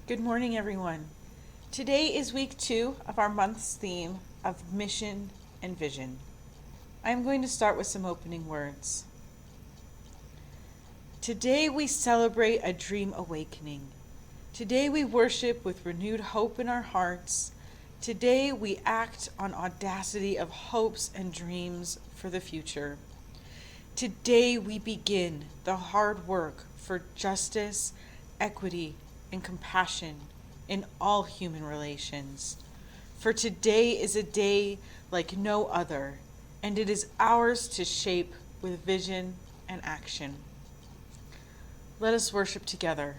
Good morning, everyone. Today is week 2 of our month's theme of mission and vision. I am going to start with some opening words. Today we celebrate a dream awakening. Today we worship with renewed hope in our hearts. Today we act on audacity of hopes and dreams for the future. Today we begin the hard work for justice, equity, and compassion in all human relations. For today is a day like no other, and it is ours to shape with vision and action. Let us worship together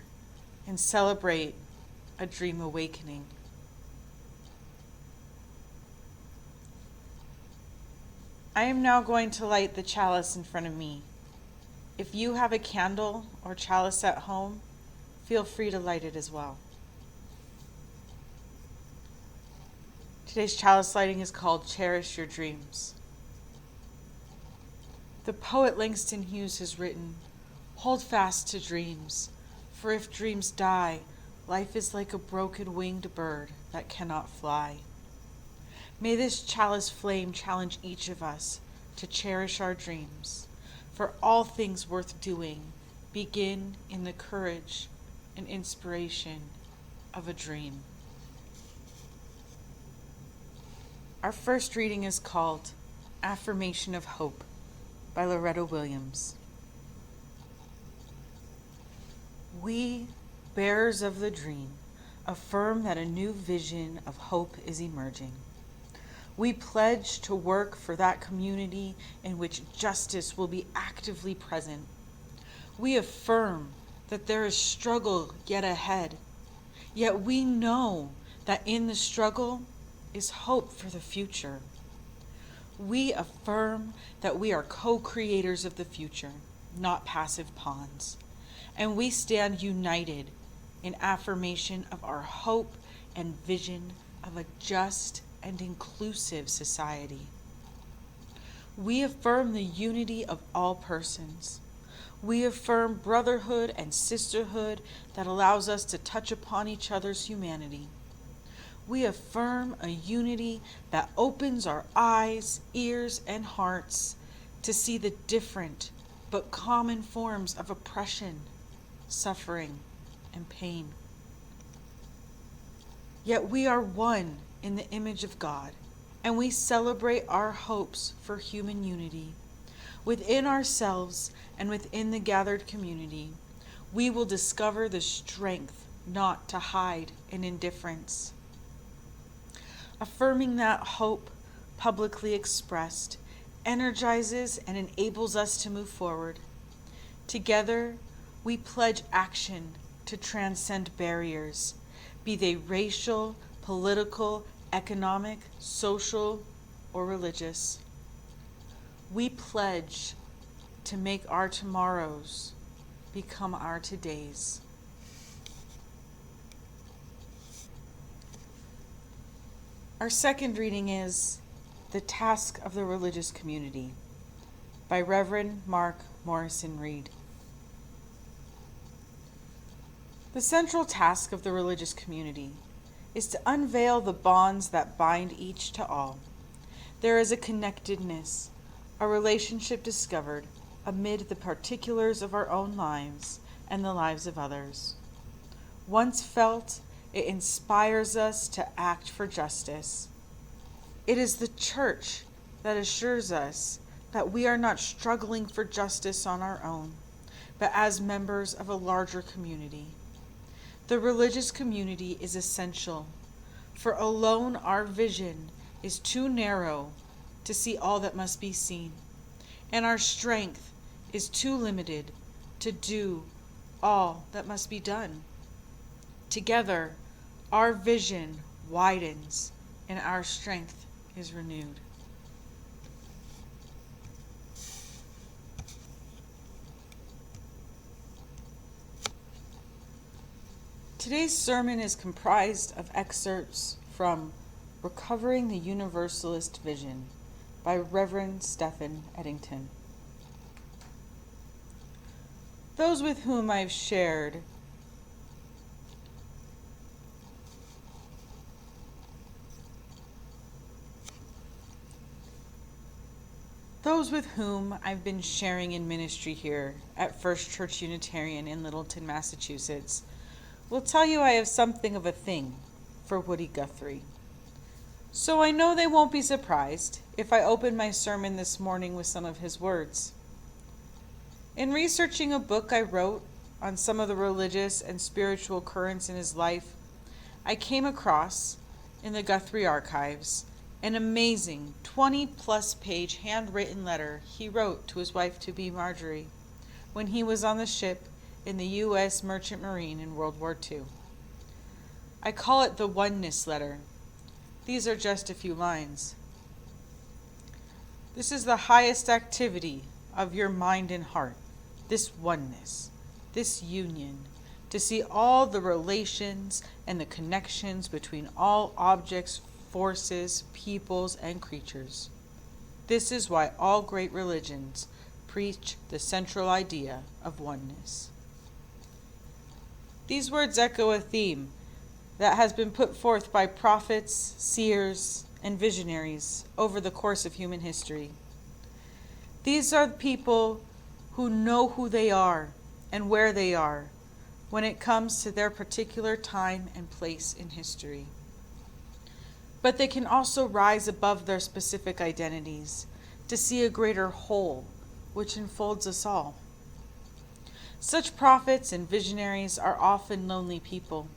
and celebrate a dream awakening. I am now going to light the chalice in front of me. If you have a candle or chalice at home, feel free to light it as well. Today's chalice lighting is called Cherish Your Dreams. The poet Langston Hughes has written, "Hold fast to dreams, for if dreams die, life is like a broken winged bird that cannot fly." May this chalice flame challenge each of us to cherish our dreams, for all things worth doing begin in the courage and inspiration of a dream. Our first reading is called Affirmation of Hope by Loretta Williams. We, bearers of the dream, affirm that a new vision of hope is emerging. We pledge to work for that community in which justice will be actively present. We affirm that there is struggle yet ahead, yet we know that in the struggle is hope for the future. We affirm that we are co-creators of the future, not passive pawns, and we stand united in affirmation of our hope and vision of a just and inclusive society. We affirm the unity of all persons. We affirm brotherhood and sisterhood that allows us to touch upon each other's humanity. We affirm a unity that opens our eyes, ears, and hearts to see the different but common forms of oppression, suffering, and pain. Yet we are one in the image of God, and we celebrate our hopes for human unity. Within ourselves and within the gathered community, we will discover the strength not to hide in indifference. Affirming that hope, publicly expressed, energizes and enables us to move forward. Together, we pledge action to transcend barriers, be they racial, political, economic, social, or religious. We pledge to make our tomorrows become our todays. Our second reading is The Task of the Religious Community by Reverend Mark Morrison Reed. The central task of the religious community is to unveil the bonds that bind each to all. There is a connectedness, a relationship discovered amid the particulars of our own lives and the lives of others. Once felt, it inspires us to act for justice. It is the church that assures us that we are not struggling for justice on our own, but as members of a larger community. The religious community is essential, for alone our vision is too narrow to see all that must be seen, and our strength is too limited to do all that must be done. Together, our vision widens and our strength is renewed. Today's sermon is comprised of excerpts from Recovering the Universalist Vision by Reverend Stephen Eddington. Those with whom I've shared Those with whom I've been sharing in ministry here at First Church Unitarian in Littleton, Massachusetts, will tell you I have something of a thing for Woody Guthrie. So I know they won't be surprised if I open my sermon this morning with some of his words. In researching a book I wrote on some of the religious and spiritual currents in his life, I came across, in the Guthrie archives, an amazing 20-plus page handwritten letter he wrote to his wife-to-be Marjorie when he was on the ship in the U.S. Merchant Marine in World War II. I call it the Oneness Letter. These are just a few lines. This is the highest activity of your mind and heart, this oneness, this union, to see all the relations and the connections between all objects, forces, peoples, and creatures. This is why all great religions preach the central idea of oneness. These words echo a theme that has been put forth by prophets, seers, and visionaries over the course of human history. These are people who know who they are and where they are when it comes to their particular time and place in history. But they can also rise above their specific identities to see a greater whole, which enfolds us all. Such prophets and visionaries are often lonely people.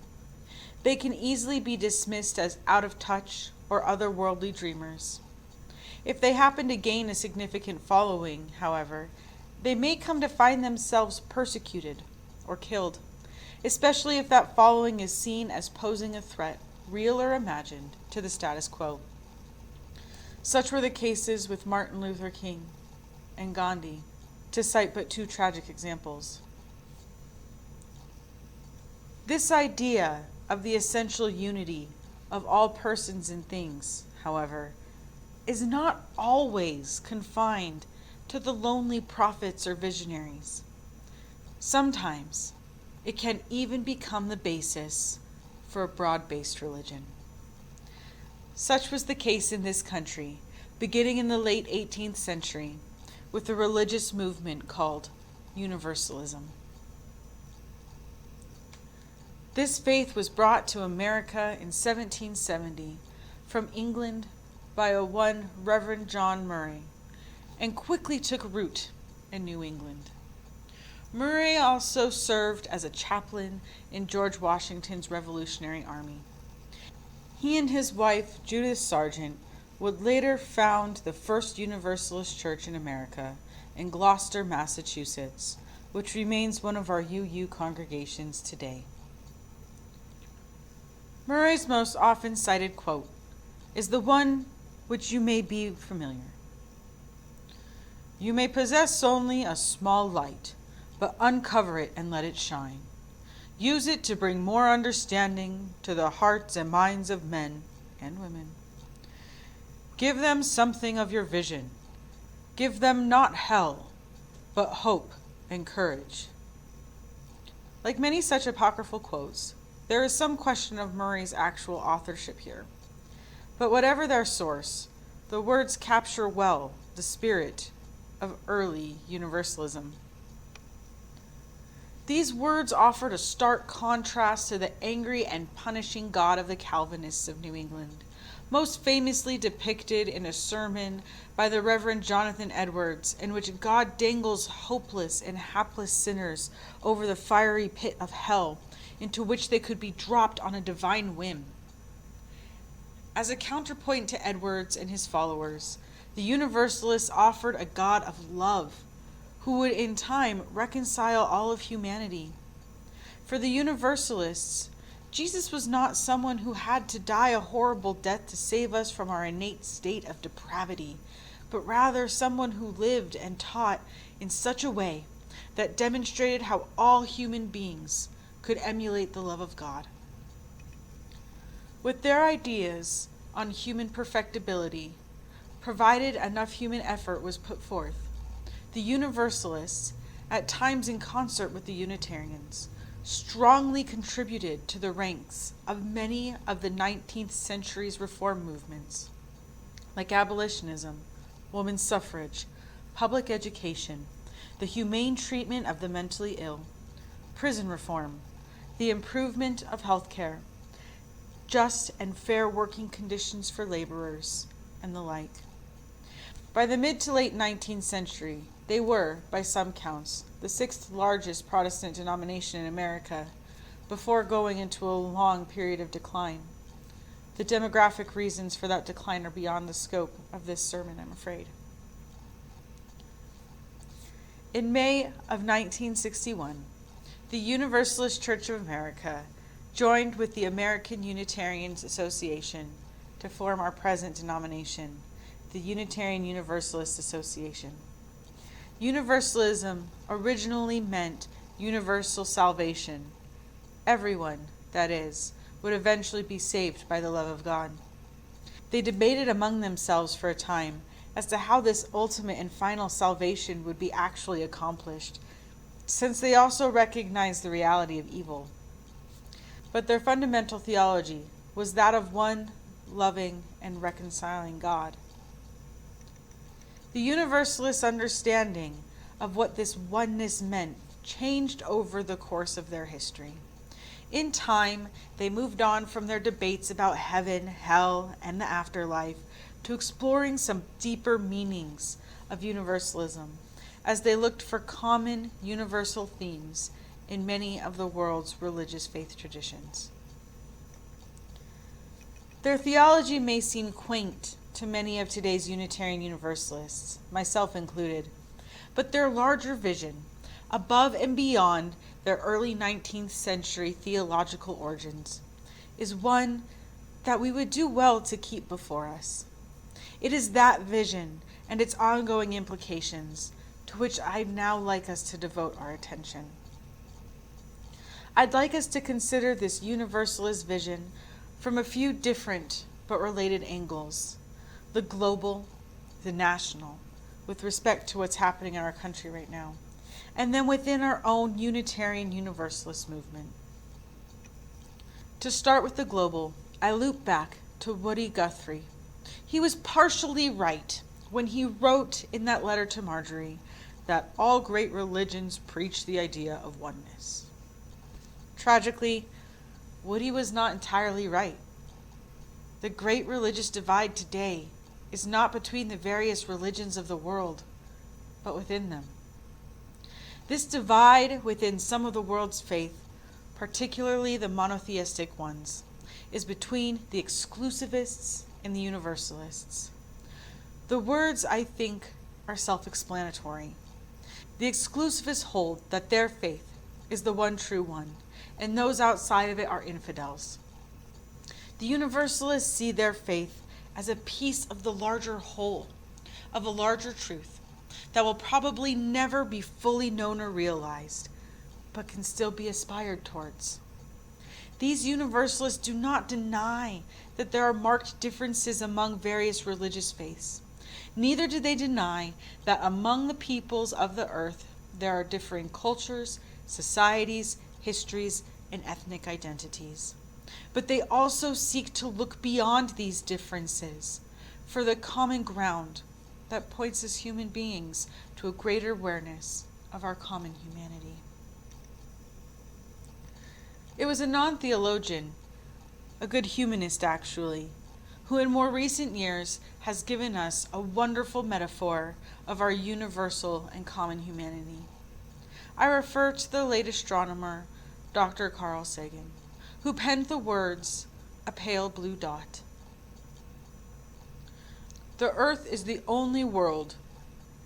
They can easily be dismissed as out of touch or otherworldly dreamers. If they happen to gain a significant following, however, they may come to find themselves persecuted or killed, especially if that following is seen as posing a threat, real or imagined, to the status quo. Such were the cases with Martin Luther King and Gandhi, to cite but two tragic examples. This idea of the essential unity of all persons and things, however, is not always confined to the lonely prophets or visionaries. Sometimes it can even become the basis for a broad-based religion. Such was the case in this country, beginning in the late 18th century, with the religious movement called Universalism. This faith was brought to America in 1770 from England by one Reverend John Murray, and quickly took root in New England. Murray also served as a chaplain in George Washington's Revolutionary Army. He and his wife, Judith Sargent, would later found the first Universalist church in America in Gloucester, Massachusetts, which remains one of our UU congregations today. Murray's most often cited quote is the one which you may be familiar. You may possess only a small light, but uncover it and let it shine. Use it to bring more understanding to the hearts and minds of men and women. Give them something of your vision. Give them not hell, but hope and courage. Like many such apocryphal quotes, there is some question of Murray's actual authorship here. But whatever their source, the words capture well the spirit of early Universalism. These words offered a stark contrast to the angry and punishing God of the Calvinists of New England, most famously depicted in a sermon by the Reverend Jonathan Edwards, in which God dangles hopeless and hapless sinners over the fiery pit of hell, into which they could be dropped on a divine whim. As a counterpoint to Edwards and his followers, the Universalists offered a God of love, who would in time reconcile all of humanity. For the Universalists, Jesus was not someone who had to die a horrible death to save us from our innate state of depravity, but rather someone who lived and taught in such a way that demonstrated how all human beings could emulate the love of God. With their ideas on human perfectibility, provided enough human effort was put forth, the Universalists, at times in concert with the Unitarians, strongly contributed to the ranks of many of the 19th century's reform movements, like abolitionism, women's suffrage, public education, the humane treatment of the mentally ill, prison reform, the improvement of health care, just and fair working conditions for laborers, and the like. By the mid to late 19th century, they were, by some counts, the sixth largest Protestant denomination in America, before going into a long period of decline. The demographic reasons for that decline are beyond the scope of this sermon, I'm afraid. In May of 1961, the Universalist Church of America joined with the American Unitarians Association to form our present denomination, the Unitarian Universalist Association. Universalism originally meant universal salvation. Everyone, that is, would eventually be saved by the love of God. They debated among themselves for a time as to how this ultimate and final salvation would be actually accomplished, since they also recognized the reality of evil. But their fundamental theology was that of one loving and reconciling God. The Universalist understanding of what this oneness meant changed over the course of their history. In time, they moved on from their debates about heaven, hell, and the afterlife to exploring some deeper meanings of universalism as they looked for common universal themes in many of the world's religious faith traditions. Their theology may seem quaint to many of today's Unitarian Universalists, myself included, but their larger vision, above and beyond their early 19th century theological origins, is one that we would do well to keep before us. It is that vision and its ongoing implications to which I'd now like us to devote our attention. I'd like us to consider this Universalist vision from a few different but related angles: the global, the national, with respect to what's happening in our country right now, and then within our own Unitarian Universalist movement. To start with the global, I loop back to Woody Guthrie. He was partially right when he wrote in that letter to Marjorie that all great religions preach the idea of oneness. Tragically, Woody was not entirely right. The great religious divide today is not between the various religions of the world, but within them. This divide within some of the world's faith, particularly the monotheistic ones, is between the exclusivists and the universalists. The words, I think, are self-explanatory. The exclusivists hold that their faith is the one true one, and those outside of it are infidels. The universalists see their faith as a piece of the larger whole, of a larger truth, that will probably never be fully known or realized, but can still be aspired towards. These universalists do not deny that there are marked differences among various religious faiths. Neither do they deny that among the peoples of the earth there are differing cultures, societies, histories, and ethnic identities. But they also seek to look beyond these differences for the common ground that points as human beings to a greater awareness of our common humanity. It was a non-theologian, a good humanist actually, who in more recent years has given us a wonderful metaphor of our universal and common humanity. I refer to the late astronomer, Dr. Carl Sagan, who penned the words, "A pale blue dot." The Earth is the only world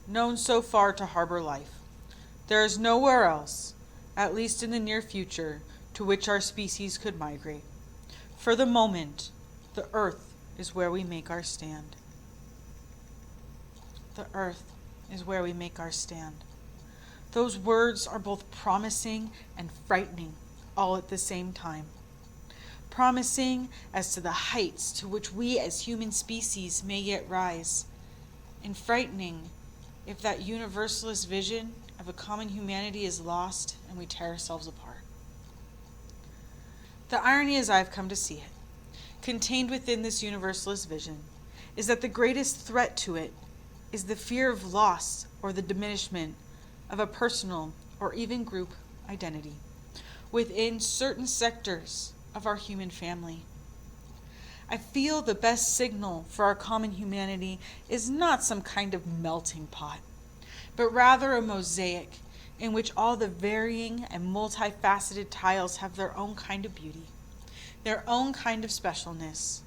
known so far to harbor life. There is nowhere else, at least in the near future, to which our species could migrate. For the moment, the Earth is where we make our stand. The Earth is where we make our stand. Those words are both promising and frightening all at the same time. Promising as to the heights to which we as human species may yet rise, and frightening if that universalist vision of a common humanity is lost and we tear ourselves apart. The irony, as I've come to see it, contained within this universalist vision, is that the greatest threat to it is the fear of loss or the diminishment of a personal or even group identity within certain sectors of our human family. I feel the best signal for our common humanity is not some kind of melting pot, but rather a mosaic in which all the varying and multifaceted tiles have their own kind of beauty, their own kind of specialness,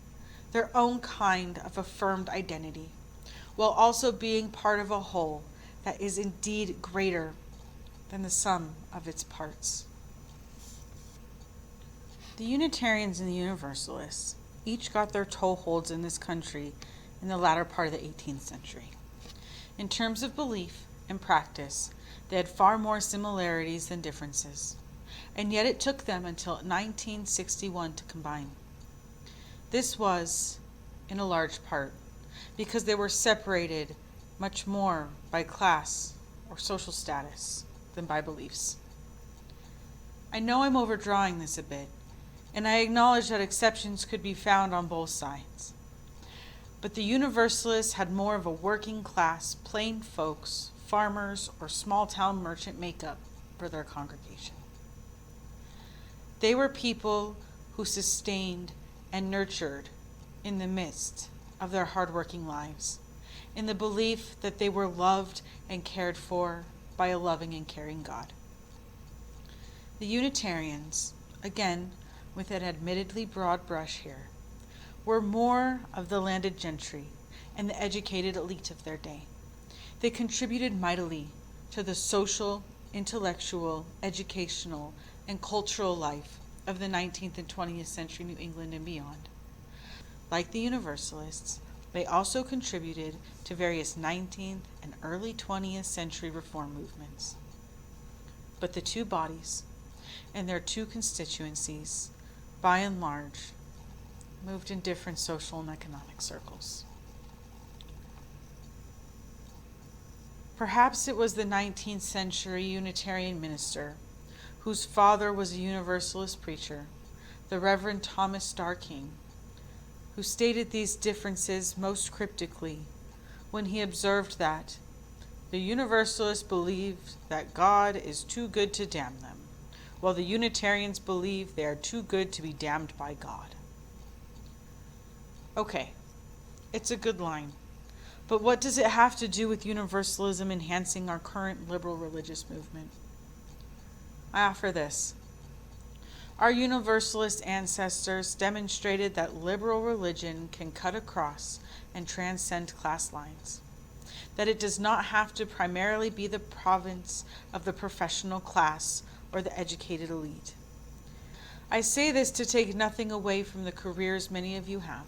their own kind of affirmed identity, while also being part of a whole that is indeed greater than the sum of its parts. The Unitarians and the Universalists each got their toeholds in this country in the latter part of the 18th century. In terms of belief and practice, they had far more similarities than differences, and yet it took them until 1961 to combine. This was, in a large part, because they were separated much more by class or social status than by beliefs. I know I'm overdrawing this a bit, and I acknowledge that exceptions could be found on both sides. But the Universalists had more of a working class, plain folks, farmers, or small-town merchant makeup for their congregation. They were people who sustained and nurtured in the midst of their hard-working lives, in the belief that they were loved and cared for by a loving and caring God. The Unitarians, again, with an admittedly broad brush here, were more of the landed gentry and the educated elite of their day. They contributed mightily to the social, intellectual, educational, and cultural life of the 19th and 20th century New England and beyond. Like the Universalists, they also contributed to various 19th and early 20th century reform movements. But the two bodies and their two constituencies, by and large, moved in different social and economic circles. Perhaps it was the 19th century Unitarian minister, whose father was a Universalist preacher, the Reverend Thomas Starr King, who stated these differences most cryptically when he observed that the Universalists believe that God is too good to damn them, while the Unitarians believe they are too good to be damned by God. Okay, it's a good line, but what does it have to do with Universalism enhancing our current liberal religious movement? I offer this. Our Universalist ancestors demonstrated that liberal religion can cut across and transcend class lines, that it does not have to primarily be the province of the professional class or the educated elite. I say this to take nothing away from the careers many of you have,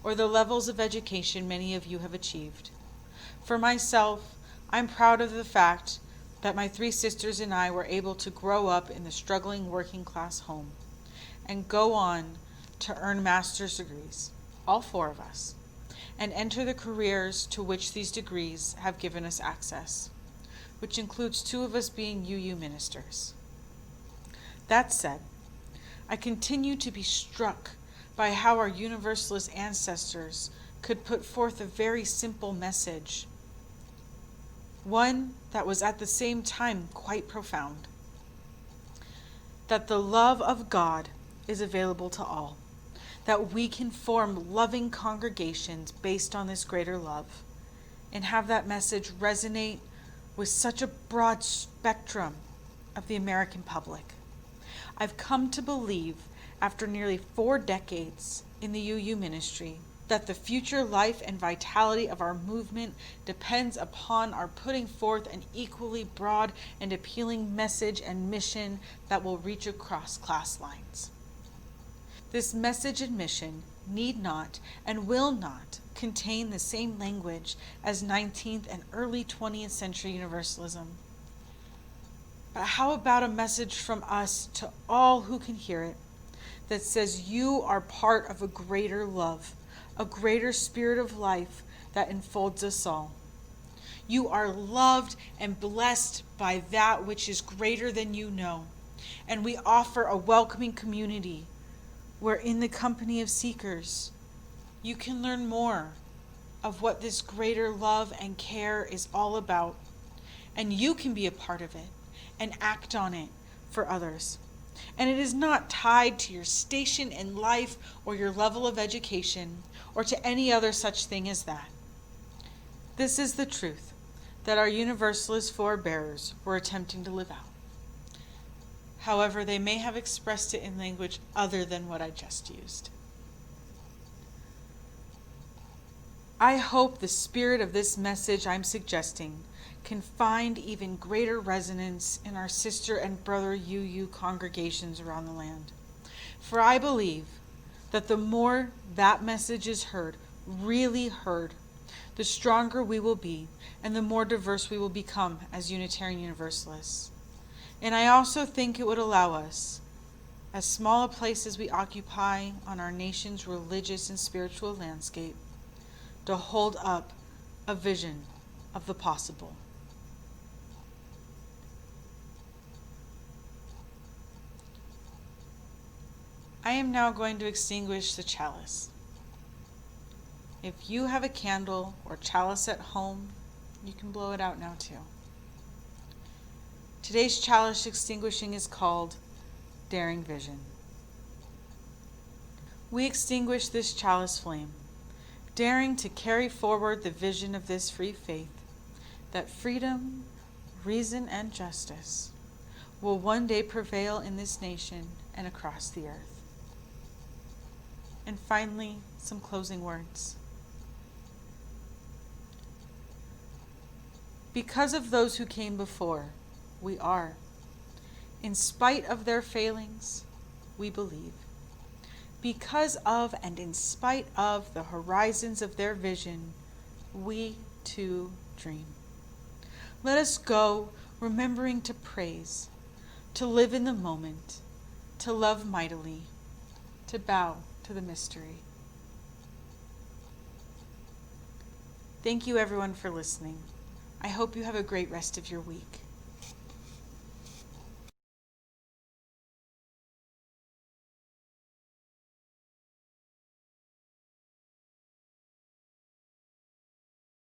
or the levels of education many of you have achieved. For myself, I'm proud of the fact that my three sisters and I were able to grow up in the struggling working class home and go on to earn master's degrees, all four of us, and enter the careers to which these degrees have given us access, which includes two of us being UU ministers. That said, I continue to be struck by how our Universalist ancestors could put forth a very simple message, one that was at the same time quite profound, that the love of God is available to all, that we can form loving congregations based on this greater love, and have that message resonate with such a broad spectrum of the American public. I've come to believe, after nearly 4 decades in the UU ministry, that the future life and vitality of our movement depends upon our putting forth an equally broad and appealing message and mission that will reach across class lines. This message and mission need not and will not contain the same language as 19th and early 20th century Universalism. But how about a message from us to all who can hear it that says you are part of a greater love, a greater spirit of life that enfolds us all. You are loved and blessed by that which is greater than you know, and we offer a welcoming community where in the company of seekers you can learn more of what this greater love and care is all about. And you can be a part of it and act on it for others. And it is not tied to your station in life or your level of education or to any other such thing as that. This is the truth that our Universalist forebears were attempting to live out. However, they may have expressed it in language other than what I just used. I hope the spirit of this message I'm suggesting can find even greater resonance in our sister and brother UU congregations around the land. For I believe that the more that message is heard, really heard, the stronger we will be and the more diverse we will become as Unitarian Universalists. And I also think it would allow us, as small a place as we occupy on our nation's religious and spiritual landscape, to hold up a vision of the possible. I am now going to extinguish the chalice. If you have a candle or chalice at home, you can blow it out now too. Today's chalice extinguishing is called Daring Vision. We extinguish this chalice flame, daring to carry forward the vision of this free faith, that freedom, reason, and justice will one day prevail in this nation and across the earth. And finally, some closing words. Because of those who came before, we are. In spite of their failings, we believe. Because of and in spite of the horizons of their vision, we too dream. Let us go remembering to praise, to live in the moment, to love mightily, to bow to the mystery. Thank you everyone for listening. I hope you have a great rest of your week.